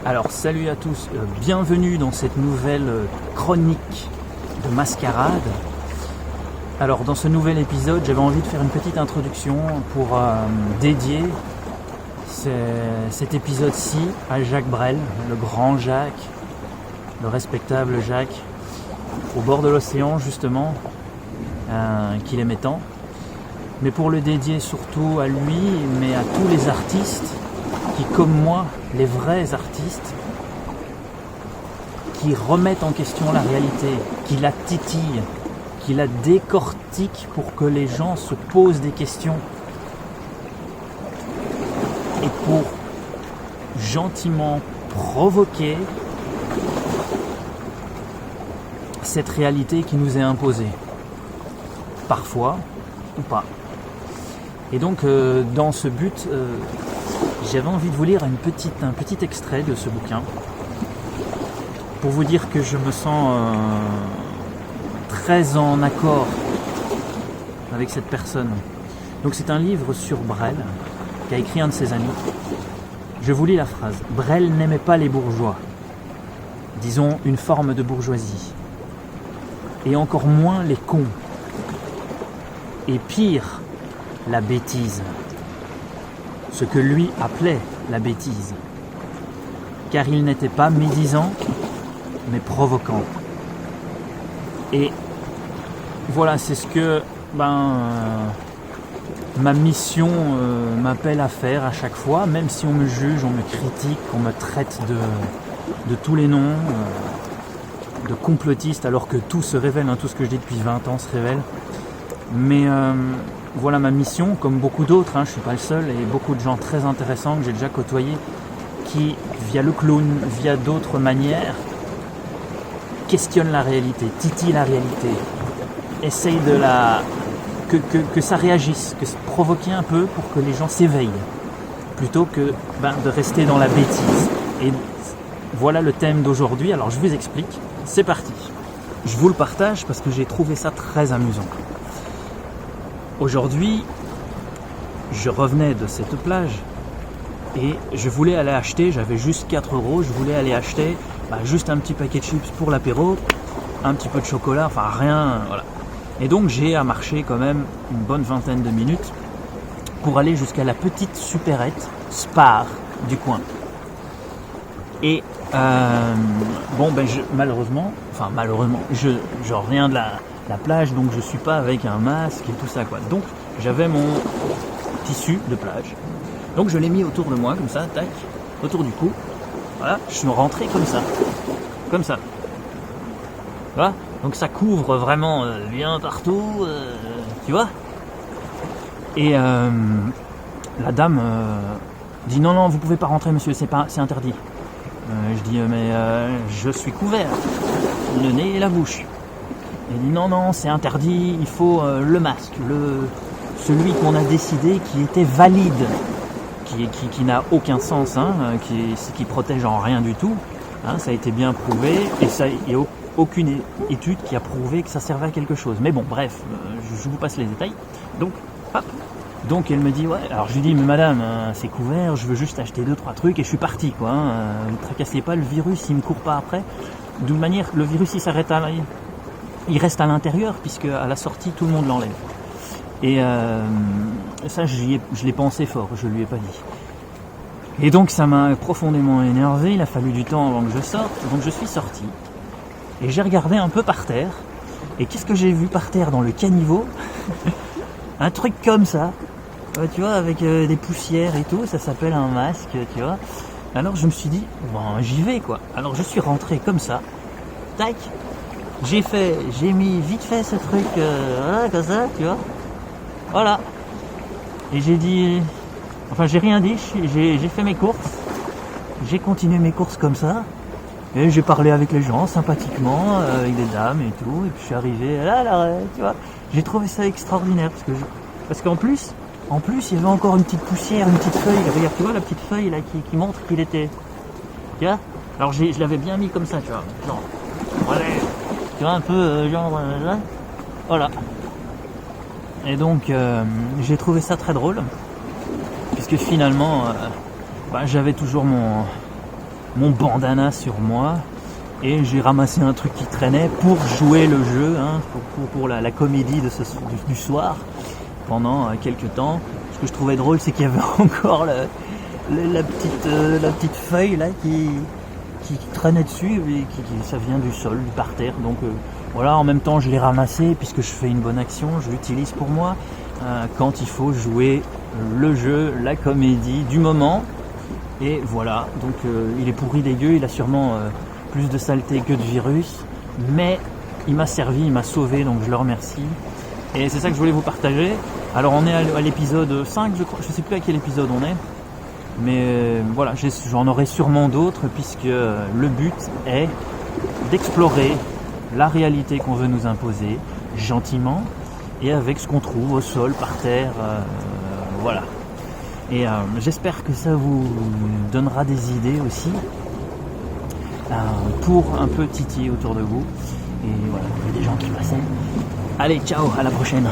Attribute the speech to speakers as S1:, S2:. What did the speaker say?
S1: Alors salut à tous, bienvenue dans cette nouvelle chronique de mascarade. Alors dans ce nouvel épisode, j'avais envie de faire une petite introduction pour dédier cet épisode-ci à Jacques Brel, le grand Jacques, le respectable Jacques, au bord de l'océan justement, qu'il aimait tant. Mais pour le dédier surtout à lui, mais à tous les artistes qui, comme moi, les vrais artistes, qui remettent en question la réalité, qui la titillent, qui la décortiquent pour que les gens se posent des questions et pour gentiment provoquer cette réalité qui nous est imposée, parfois ou pas. Et donc dans ce but, j'avais envie de vous lire un petit extrait de ce bouquin pour vous dire que je me sens très en accord avec cette personne. Donc c'est un livre sur Brel qu'a écrit un de ses amis. Je vous lis la phrase. Brel n'aimait pas les bourgeois, disons une forme de bourgeoisie, et encore moins les cons, et pire, la bêtise. Ce que lui appelait la bêtise, car il n'était pas médisant, mais provoquant. Et voilà, c'est ce que ma mission m'appelle à faire à chaque fois, même si on me juge, on me critique, on me traite de tous les noms, de complotiste, alors que tout se révèle, tout ce que je dis depuis 20 ans se révèle. Mais voilà ma mission, comme beaucoup d'autres, je ne suis pas le seul, et beaucoup de gens très intéressants que j'ai déjà côtoyés, qui, via le clown, via d'autres manières, questionnent la réalité, titillent la réalité, essayent que ça réagisse, que provoquer un peu pour que les gens s'éveillent, plutôt que de rester dans la bêtise. Et voilà le thème d'aujourd'hui, alors je vous explique, c'est parti. Je vous le partage parce que j'ai trouvé ça très amusant. Aujourd'hui, je revenais de cette plage et je voulais aller acheter, j'avais juste 4 €, je voulais aller acheter juste un petit paquet de chips pour l'apéro, un petit peu de chocolat, enfin rien, voilà. Et donc j'ai à marcher quand même une bonne vingtaine de minutes pour aller jusqu'à la petite supérette Spar du coin. Et malheureusement, je reviens de la plage, donc je suis pas avec un masque et tout ça quoi. Donc j'avais mon tissu de plage, donc je l'ai mis autour de moi comme ça, tac, autour du cou. Voilà, je suis rentré comme ça. Voilà, donc ça couvre vraiment bien partout, tu vois. Et la dame dit non, vous pouvez pas rentrer monsieur, c'est interdit. Je dis mais je suis couvert, le nez et la bouche. Elle dit non, c'est interdit, il faut le masque, celui qu'on a décidé qui était valide, qui n'a aucun sens, qui protège en rien du tout, ça a été bien prouvé, et il n'y a aucune étude qui a prouvé que ça servait à quelque chose. Mais bon, bref, je vous passe les détails. Donc, hop. Donc elle me dit ouais, alors je lui dis mais madame, c'est couvert, je veux juste acheter 2-3 trucs et je suis parti quoi. Ne tracassez pas, le virus, il me court pas après. D'une manière, le virus il reste à l'intérieur puisque à la sortie tout le monde l'enlève. Et ça je l'ai pensé fort, je lui ai pas dit. Et donc ça m'a profondément énervé, il a fallu du temps avant que je sorte, donc je suis sorti. Et j'ai regardé un peu par terre, et qu'est-ce que j'ai vu par terre dans le caniveau? Un truc comme ça, tu vois, avec des poussières et tout, ça s'appelle un masque, tu vois. Alors je me suis dit, j'y vais quoi. Alors je suis rentré comme ça, tac, j'ai mis vite fait ce truc, comme ça, tu vois. Voilà. Et j'ai dit, j'ai rien dit, j'ai fait mes courses, j'ai continué mes courses comme ça, et j'ai parlé avec les gens sympathiquement, avec des dames et tout, et puis je suis arrivé là, tu vois. J'ai trouvé ça extraordinaire parce qu'en plus il y avait encore une petite poussière, une petite feuille. Regarde, tu vois la petite feuille là qui montre qu'il était. Tu vois. Alors je l'avais bien mis comme ça, tu vois. Genre, voilà, tu vois un peu là. Voilà. Et donc j'ai trouvé ça très drôle puisque finalement j'avais toujours mon bandana sur moi et j'ai ramassé un truc qui traînait pour jouer le jeu, hein, pour la comédie du soir pendant quelques temps. Ce que je trouvais drôle, c'est qu'il y avait encore la petite feuille là qui traînait dessus et ça vient du sol, du parterre. Donc voilà, en même temps je l'ai ramassé puisque je fais une bonne action, je l'utilise pour moi quand il faut jouer le jeu, la comédie du moment. Et voilà, donc il est pourri dégueu, il a sûrement plus de saleté que de virus, mais il m'a servi, il m'a sauvé, donc je le remercie. Et c'est ça que je voulais vous partager. Alors on est à l'épisode 5, je crois, je sais plus à quel épisode on est, mais voilà, j'en aurai sûrement d'autres, puisque le but est d'explorer la réalité qu'on veut nous imposer, gentiment, et avec ce qu'on trouve au sol, par terre, voilà. Et j'espère que ça vous donnera des idées aussi pour un peu titiller autour de vous. Et voilà, il y a des gens qui passaient. Allez, ciao, à la prochaine.